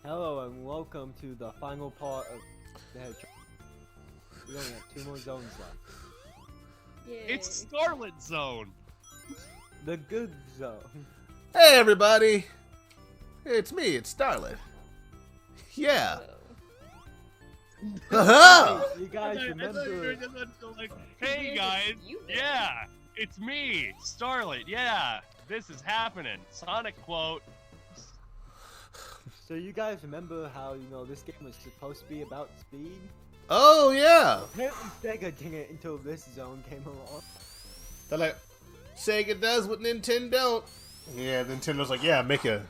Hello and welcome to the final part of the Hedgehog. We only have 2 more zones left. Yay. It's Scarlet Zone. The good zone. Hey everybody! It's me, it's Starlet. Yeah. Haha! Hey, you guys I thought you were remember? doing this until, like, hey guys, yeah, it's me, Starlet, yeah, this is happening. Sonic quote. So you guys remember how this game was supposed to be about speed? Oh yeah! Apparently Sega didn't until this zone came along. They're like, Sega does what Nintendo don't. Yeah, Nintendo's like, yeah, make a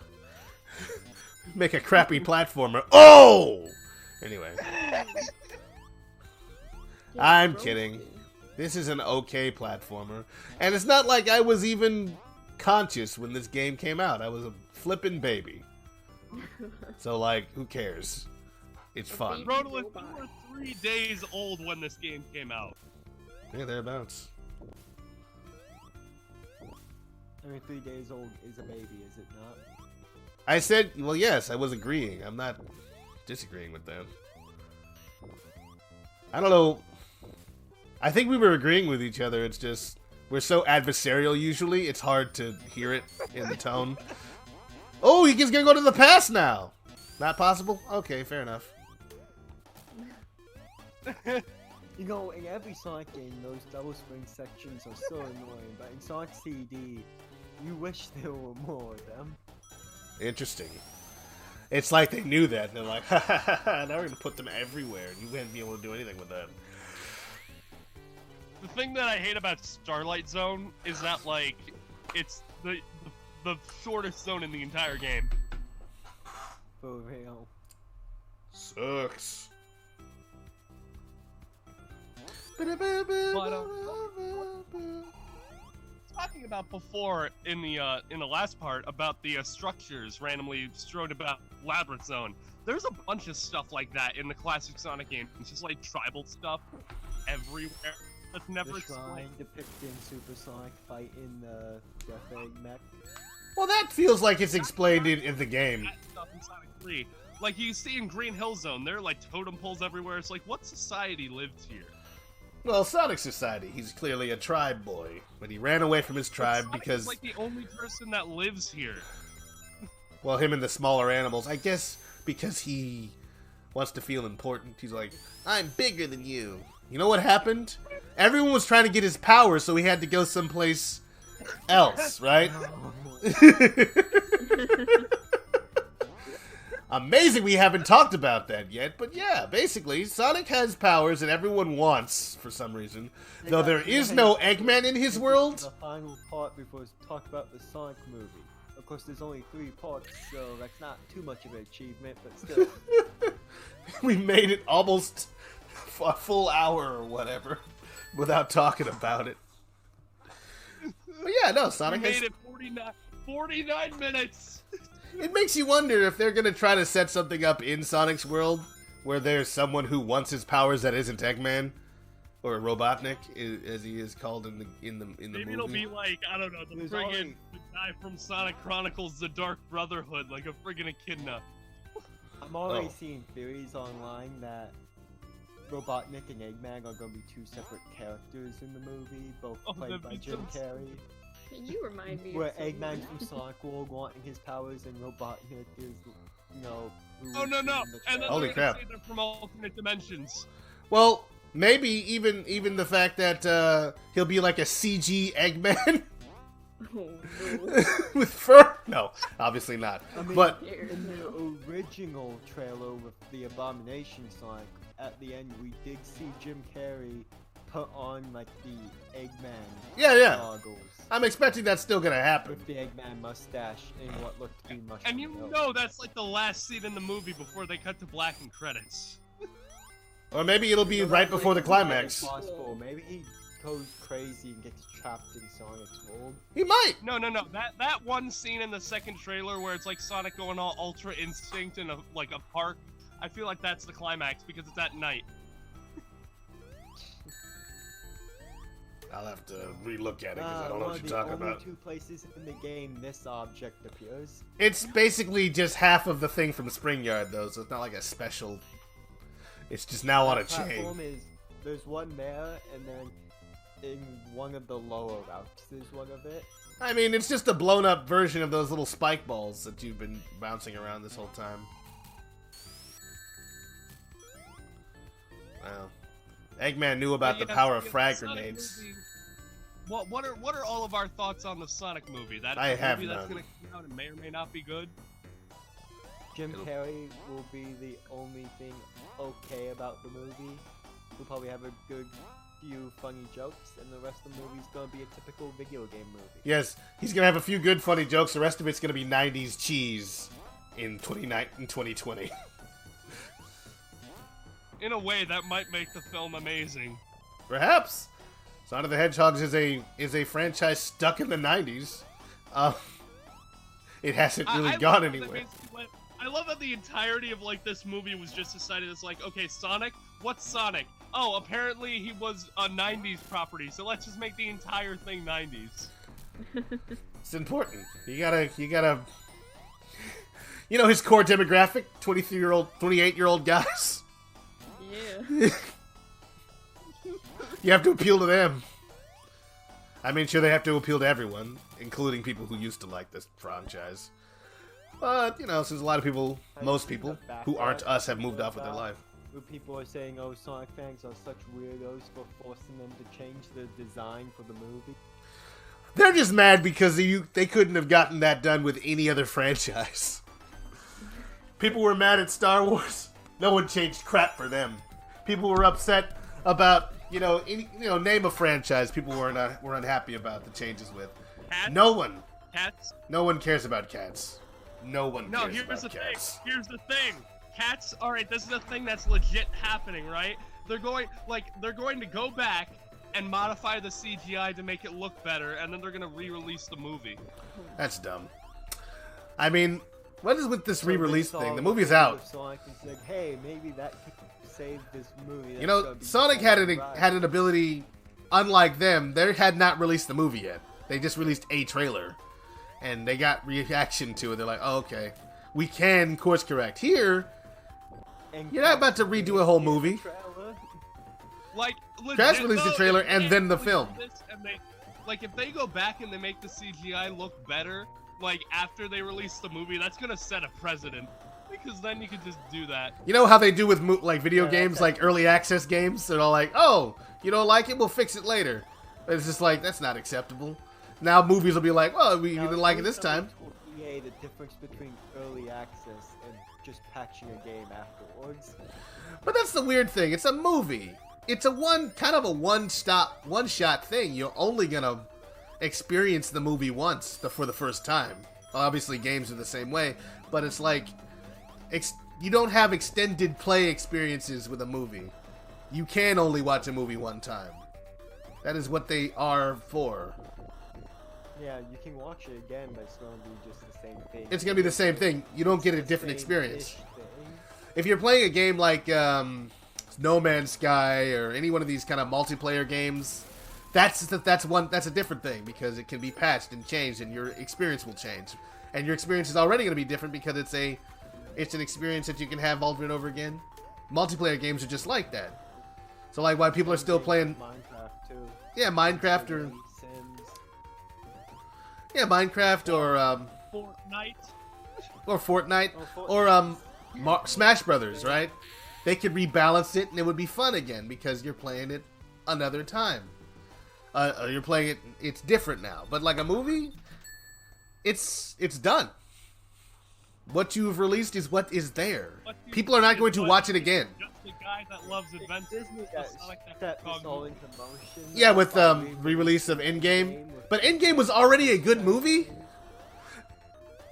crappy platformer. Oh! Anyway. I'm kidding. This is an okay platformer. And it's not like I was even conscious when this game came out. I was a flippin' baby. So, like, who cares? It's fun. Rodolith, you were 3 days old when this game came out. Yeah, thereabouts. I mean, 3 days old is a baby, is it not? I said, well, yes, I was agreeing. I'm not disagreeing with that. I don't know. I think we were agreeing with each other. It's just, we're so adversarial usually, it's hard to hear it in the tone. Oh, he's gonna go to the past now! Not possible? Okay, fair enough. In every Sonic game, those double spring sections are so annoying, but in Sonic CD, you wish there were more of them. Interesting. It's like they knew that. They're like, ha ha ha ha, now we're gonna put them everywhere, and you wouldn't be able to do anything with that. The thing that I hate about Starlight Zone is that, like, it's the shortest zone in the entire game. For real. Sucks. Talking about before in the last part about the structures randomly strewn about Labyrinth Zone. There's a bunch of stuff like that in the classic Sonic games. It's just like tribal stuff everywhere. That's never The explained. shrine depicting Super Sonic fighting the Death Egg mech. Well, that feels like it's explained in the game. That stuff in Sonic 3. Like you see in Green Hill Zone, there are like totem poles everywhere. It's like, what society lived here? Well, Sonic Society. He's clearly a tribe boy, but he ran away from his tribe Sonic because, is like the only person that lives here. well, him and the smaller animals. I guess because he wants to feel important. He's like, I'm bigger than you. You know what happened? Everyone was trying to get his power, so he had to go someplace else, right? Amazing we haven't talked about that yet, but yeah, basically, Sonic has powers that everyone wants for some reason. Though there is no Eggman in his world. The final part before we talk about the Sonic movie. Of course, there's only 3 parts, so that's not too much of an achievement, but still. We made it almost a full hour or whatever without talking about it. But yeah, no, Sonic We has... made it 49 minutes! It makes you wonder if they're gonna try to set something up in Sonic's world where there's someone who wants his powers that isn't Eggman or Robotnik, as he is called in the Maybe movie. it'll be like, I don't know, the There's friggin' already- the guy from Sonic Chronicles The Dark Brotherhood, like a friggin' echidna. I'm already Oh. seeing theories online that Robotnik and Eggman are going to be 2 separate characters in the movie, both Oh, played that'd by be Jim so Carrey. You remind me Where of someone. Eggman's from Sonic World wanting his powers and Robotnik is, who Oh no, is no! in the And then Holy they're gonna crap. say they're from alternate dimensions. Well, maybe even the fact that he'll be like a CG Eggman Oh, no. with fur. No, obviously not. I mean, But in the original trailer with the Abomination Sonic, at the end we did see Jim Carrey put on like the Eggman yeah, goggles I'm expecting that's still gonna happen. with the Eggman mustache and what looked to be much. And you know that's like the last scene in the movie before they cut to black and credits. Or maybe it'll be right before the climax. Possible. Maybe he goes crazy and gets trapped in Sonic's world. He might. No. That one scene in the second trailer where it's like Sonic going all Ultra Instinct in a park. I feel like that's the climax because it's at night. I'll have to relook at it because I don't know what you're talking about. Only two places in the game this object appears. It's basically just half of the thing from Spring Yard, though, so it's not like a special. It's just now on a chain. There's one there, and then in one of the lower routes, there's one of it. I mean, it's just a blown-up version of those little spike balls that you've been bouncing around this whole time. Wow. Eggman knew about the power of frag grenades. What are all of our thoughts on the Sonic movie? That's I have movie none. That's gonna come out and may or may not be good. Jim Carrey will be the only thing okay about the movie. We'll probably have a good few funny jokes, and the rest of the movie's gonna be a typical video game movie. Yes, he's gonna have a few good funny jokes. The rest of it's gonna be 90s cheese in 2020. In a way, that might make the film amazing. Perhaps. Sonic the Hedgehog is a franchise stuck in the 90s. It hasn't really gone anywhere. I love that the entirety of like this movie was just decided. It's like, okay, Sonic. What's Sonic? Oh, apparently he was a 90s property, so let's just make the entire thing 90s. It's important. You gotta. You know his core demographic: 28-year-old guys. Yeah. You have to appeal to them. I mean, sure, they have to appeal to everyone, including people who used to like this franchise. But, you know, since a lot of people, most people, who aren't us, have moved off with their life. Where people are saying, oh, Sonic fans are such weirdos for forcing them to change the design for the movie. They're just mad because they couldn't have gotten that done with any other franchise. People were mad at Star Wars. No one changed crap for them. People were upset about, name a franchise people were unhappy about the changes with. Cats? No one. Cats? No one cares about cats. No one cares here's about the cats. thing. Here's the thing. Cats. All right, this is a thing that's legit happening, right? They're going to go back and modify the CGI to make it look better, and then they're gonna re-release the movie. That's dumb. I mean, what is with this re-release thing? The movie's out. Sonic and said, hey, maybe that could save this movie. Sonic had an ability, unlike them. They had not released the movie yet. They just released a trailer, and they got reaction to it. They're like, oh, okay, we can course correct here. You're not about to redo a whole movie. Like, Crash released the trailer and then the film. If they go back and they make the CGI look better, like after they release the movie, that's gonna set a precedent. Because then you could just do that. You know how they do with video games, like early access games? They're all like, oh, you don't like it? We'll fix it later. But it's just like, that's not acceptable. Now movies will be like, well, we didn't like it this time. EA the difference between early access and just patching a game afterwards. But that's the weird thing. It's a movie. It's a one-shot thing. You're only gonna experience the movie once for the first time. Obviously, games are the same way, but it's like you don't have extended play experiences with a movie. You can only watch a movie one time. That is what they are for. Yeah, you can watch it again, but it's gonna be just the same thing. It's gonna be the same thing. You don't get a different experience. If you're playing a game like No Man's Sky or any one of these kind of multiplayer games, that's a different thing because it can be patched and changed, and your experience will change. And your experience is already going to be different because it's an experience that you can have over and over again. Multiplayer games are just like that. So like why people are still playing Minecraft too. Yeah, Minecraft or Sims. Yeah, Minecraft or Fortnite or Smash Brothers, right? They could rebalance it and it would be fun again because you're playing it another time. You're playing it, it's different now. But like a movie, it's done. What you've released is what is there. People are not going to watch it again. Just the guy that loves adventure. Yeah, with re-release of Endgame. But Endgame was already a good movie,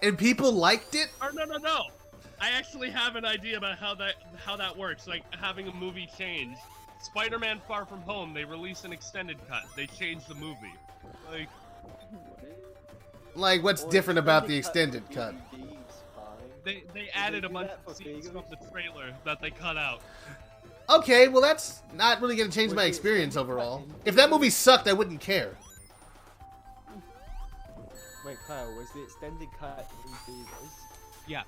and people liked it. Or no. I actually have an idea about how that works. Like having a movie change. Spider-Man: Far From Home, they released an extended cut. They changed the movie. Like what's different about the extended cut? They added a bunch of scenes from the trailer that they cut out. Okay, well that's not really gonna change Was my the experience extended overall. cut in If that theaters? movie sucked, I wouldn't care. Wait, Kyle, was the extended cut in theaters? Yeah.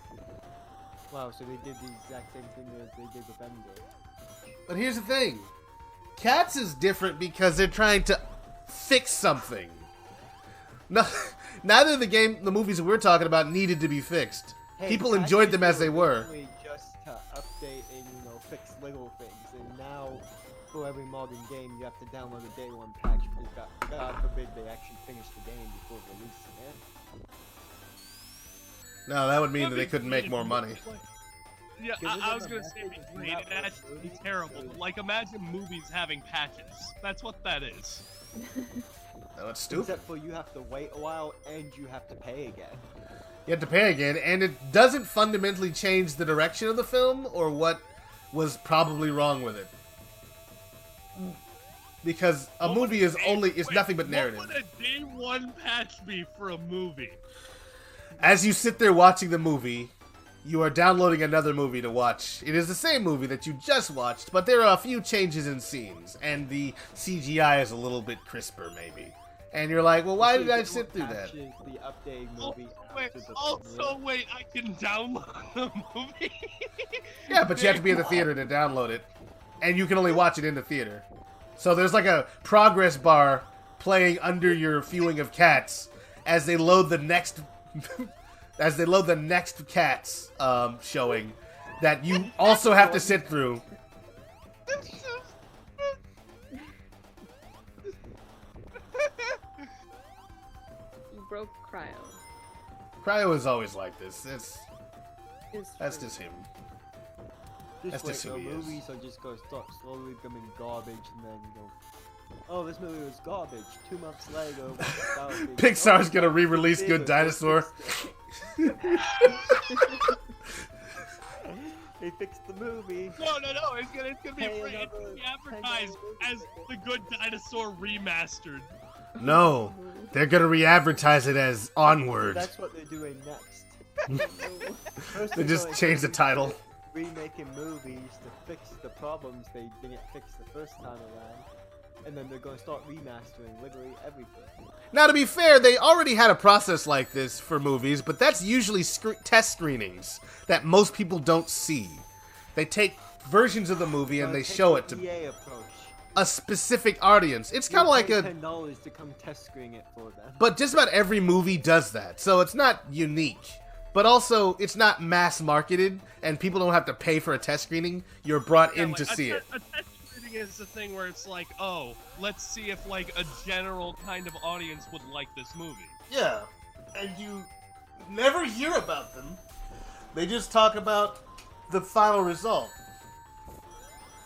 Wow, so they did the exact same thing as they did with Endgame. But here's the thing. Cats is different because they're trying to fix something. No, neither the movies that we're talking about needed to be fixed. Hey, People Cats enjoyed is them as they were. originally just to update and, fix little things. And now, for every modern game, you have to download a day one patch because God forbid they actually finish the game before releasing it. No, that would mean that That'd they be couldn't make great. more money. Yeah, Because I it was doesn't gonna matter say if it'd it's be great. not It'd actually be uploaded, terrible. so- But, like, imagine movies having patches. That's what that is. No, it's stupid. Except for you have to wait a while and you have to pay again. You have to pay again, and it doesn't fundamentally change the direction of the film or what was probably wrong with it. Because a What would movie is day- only it's wait, nothing but narrative. What would a day one patch be for a movie? As you sit there watching the movie, you are downloading another movie to watch. It is the same movie that you just watched, but there are a few changes in scenes, and the CGI is a little bit crisper, maybe. And you're like, well, why So did you I get sit through more that? patches, The updated movie Wait, after the also, wait, I can download the movie? Yeah, but you have to be in the theater to download it, and you can only watch it in the theater. So there's like a progress bar playing under your viewing of Cats as they load the next Cats showing that you also have to sit through. You broke Cryo. Cryo is always like this. It's That's true. just him. Just That's just wait, who the he is. movies are just going to start slowly becoming garbage and then go, oh, this movie was garbage. 2 months later, what's garbage? Pixar's Oh, gonna re-release Good Dinosaur. They fixed the movie. No, it's gonna be Pay free. It's gonna another be advertised as the Good Dinosaur Remastered. No, they're gonna re-advertise it as Onward. That's what they're doing next. First They they're just going changed the to title. Remaking movies to fix the problems they didn't fix the first time around. And then they're going to start remastering literally everything. Now, to be fair, they already had a process like this for movies, but that's usually test screenings that most people don't see. They take versions of the movie and they Take show the it to EA approach. a specific audience. It's kind of like a... $10 to come test screen it for them. But just about every movie does that, so it's not unique. But also, it's not mass marketed, and people don't have to pay for a test screening. You're brought in like, to see it. A test screening is the thing where it's like, oh, let's see if like a general kind of audience would like this movie. Yeah, and you never hear about them. They just talk about the final result.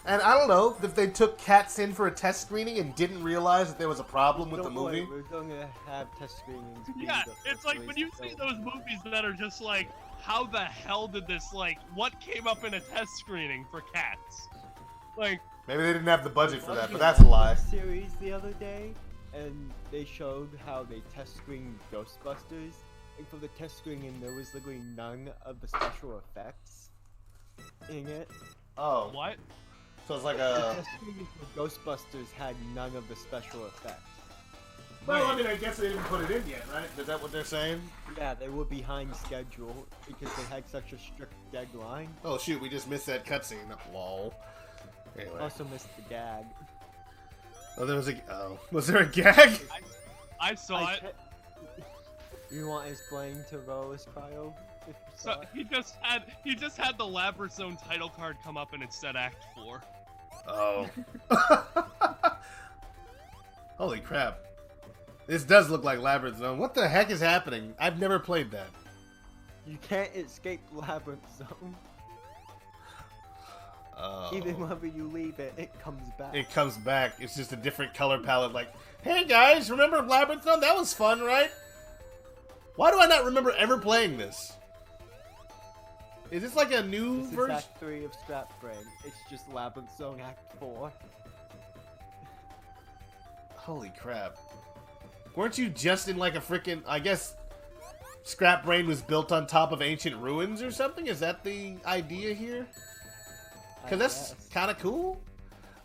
And I don't know if they took Cats in for a test screening and didn't realize that there was a problem with the Don't worry, movie. we're going to have test screenings. be Yeah, the it's first like when you release see film. those movies that are just like, how the hell did this, like, what came up in a test screening for Cats? Like, Maybe they didn't have the budget for that, Watching but that's a lie. Series the other day, and they showed how they test screened Ghostbusters, and for the test screening there was literally none of the special effects in it. Oh, what? so it's like The a... test screening for Ghostbusters had none of the special effects. Well, I mean, I guess they didn't put it in yet, right? Is that what they're saying? Yeah, they were behind schedule because they had such a strict deadline. Oh shoot, we just missed that cutscene. Lol. Anyway. Also missed the gag. Oh, there was a... Oh. Was there a gag? I saw it. You want to explain to Rose, Cryo? If you So saw it? he just had the Labyrinth Zone title card come up and it said Act 4. Oh. Holy crap. This does look like Labyrinth Zone. What the heck is happening? I've never played that. You can't escape Labyrinth Zone. Oh. Even whenever you leave it, it comes back. It comes back. It's just a different color palette. Like, hey guys, remember Labyrinth Zone? That was fun, right? Why do I not remember ever playing this? Is this like a new This is version? Act 3 of Scrap Brain. It's just Labyrinth Zone Act 4. Holy crap. Weren't you just in like a freaking... I guess Scrap Brain was built on top of ancient ruins or something? Is that the idea here? Because that's guess. kind of cool.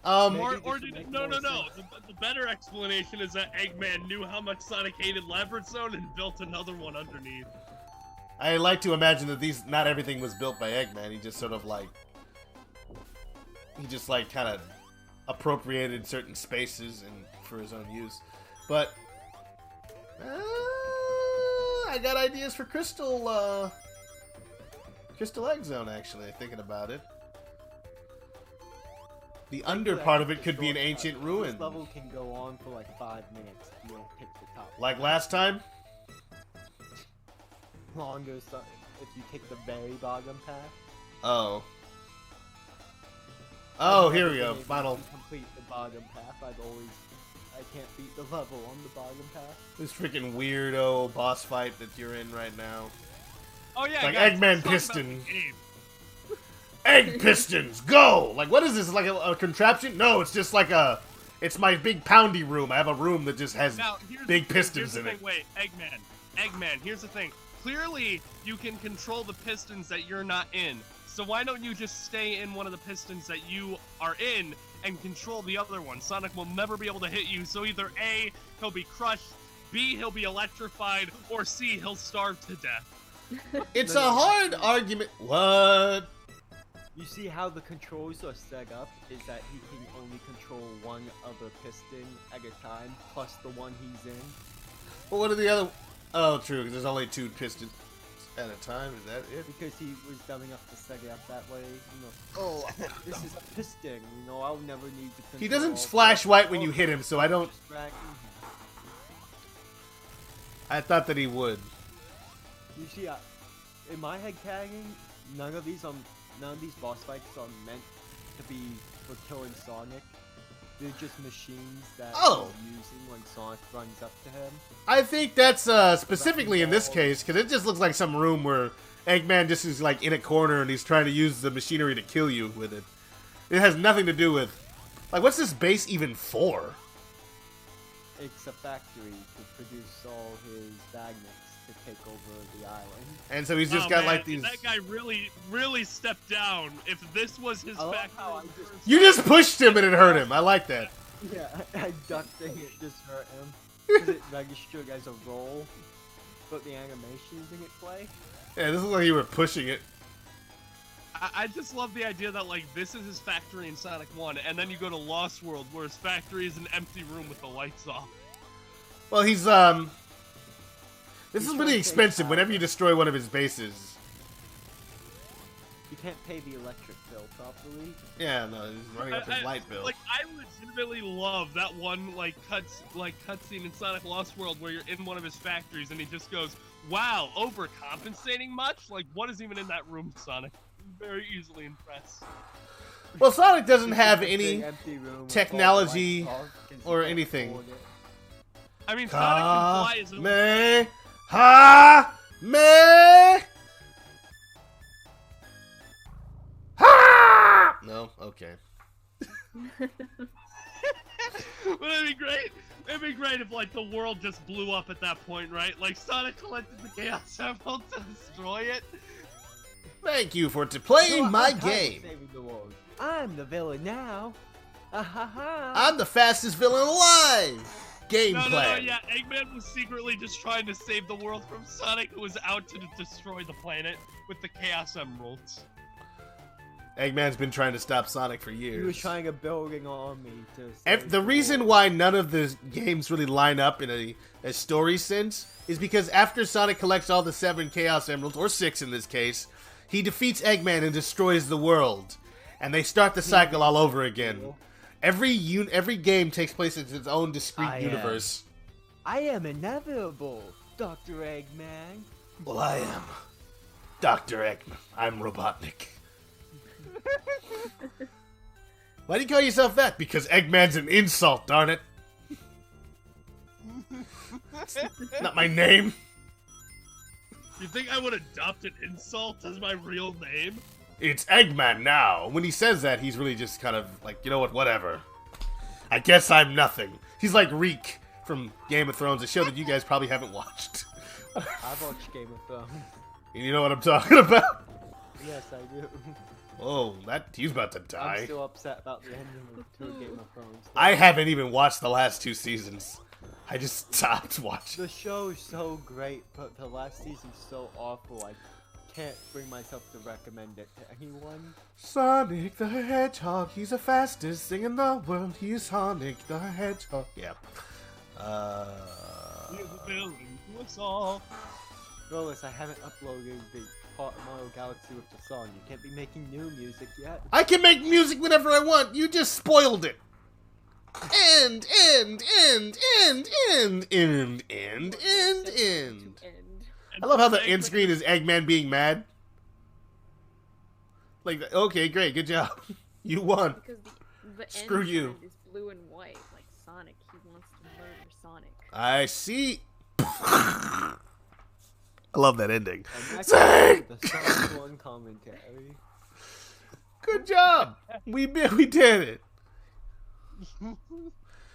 Maybe Or this would did make no. more sense. The better explanation is that Eggman knew how much Sonic hated Labyrinth Zone and built another one underneath. I like to imagine that not everything was built by Eggman. He just sort of kind of appropriated certain spaces and for his own use. But I got ideas for Crystal Egg Zone, actually, thinking about it. The under part of it could be an ancient ruin. This level can go on for like 5 minutes if you don't pick the top. Like last time? Longer so if you take the very bottom path. Oh. I've Here never we been go. able to Final. complete the bottom path. I can't beat the level on the bottom path. This freaking weirdo boss fight that you're in right now. Oh yeah, Like guys, Eggman let's talk about Piston. the game. Egg pistons, go! Like, what is this? Like a contraption? No, it's just like it's my big poundy room. I have a room that just has Now, here's big the thing, pistons here's the in thing. it. Wait, Eggman, here's the thing. Clearly, you can control the pistons that you're not in. So why don't you just stay in one of the pistons that you are in and control the other one? Sonic will never be able to hit you, so either A, he'll be crushed, B, he'll be electrified, or C, he'll starve to death. It's a hard argument. What? You see how the controls are set up is that he can only control one other piston at a time, plus the one he's in. Well, what are the other? Oh, true. Because there's only 2 pistons at a time. Is that it? Because he was dumb enough to set it up that way. Oh, this is a piston. I'll never need to control. He doesn't flash white when you hit him, so I don't. I thought that he would. You see, in my head canon, none of these boss fights are meant to be for killing Sonic. They're just machines that he's using when Sonic runs up to him. I think that's specifically in this case, because it just looks like some room where Eggman just is like in a corner and he's trying to use the machinery to kill you with it. It has nothing to do with, like, what's this base even for? It's a factory to produce all his magnets to take over the island. And so he's just got like these. That guy really stepped down. If this was his factory, You just pushed him and it hurt him. I like that. Yeah, I ducked and it just hurt him. Because it registered as a roll, but the animation didn't play. Yeah, this looks like you were pushing it. I just love the idea that, like, this is his factory in Sonic 1, and then you go to Lost World, where his factory is an empty room with the lights off. Well, this is really expensive whenever you destroy one of his bases. You can't pay the electric bill properly. Yeah, no, he's running up his light bill. Like, I legitimately love that one, cutscene in Sonic Lost World where you're in one of his factories, and he just goes, "Wow, overcompensating much? Like, what is even in that room, Sonic?" I'm very easily impressed. Well, Sonic doesn't have Just a any big empty room with all the technology lights off 'cause or you can't anything. afford it. I mean, Sonic can fly his own. No? Okay. But it'd be great. It'd be great if, like, the world just blew up at that point, right? Like, Sonic collected the Chaos Emerald to destroy it. Thank you for playing my I'm tired of game. saving the world. I'm the villain now. I'm the fastest villain alive. Game No, plan. yeah, Eggman was secretly just trying to save the world from Sonic, who was out to destroy the planet with the Chaos Emeralds. Eggman's been trying to stop Sonic for He years. was trying to build an army to save The reason world. why none of the games really line up in a story sense is because after Sonic collects all the 7 Chaos Emeralds, or 6 in this case, he defeats Eggman and destroys the world. And they start the cycle all over again. Every game takes place in its own discrete universe. I am inevitable, Dr. Eggman. Well, I am Dr. Eggman. I'm Robotnik. Why do you call yourself that? Because Eggman's an insult, darn it. It's not my name. You think I would adopt an insult as my real name? It's Eggman now. When he says that, he's really just kind of like, you know what, whatever. I guess I'm nothing. He's like Reek from Game of Thrones, a show that you guys probably haven't watched. I've watched Game of Thrones. You know what I'm talking about? Yes, I do. Oh, he's about to I'm die. still upset about the ending of Game of Thrones. I haven't even watched the last 2 seasons. I just stopped watching. The show is so great, but the last season's so awful. I can't bring myself to recommend it to anyone. Sonic the Hedgehog, he's the fastest thing in the world. He's Sonic the Hedgehog. Yeah. He's a villain to us all. Rollers, I haven't uploaded the part of Mario Galaxy with the song. You can't be making new music yet. I can make music whenever I want. You just spoiled it. End. To end. I love how the end screen is Eggman being mad. Like, okay, great, good job. You won. Because the Screw end you. sign is blue and white, like Sonic. He wants to murder Sonic. I see. I love that ending. And that's Zing! the LockOn Commentary. Good job. We did it.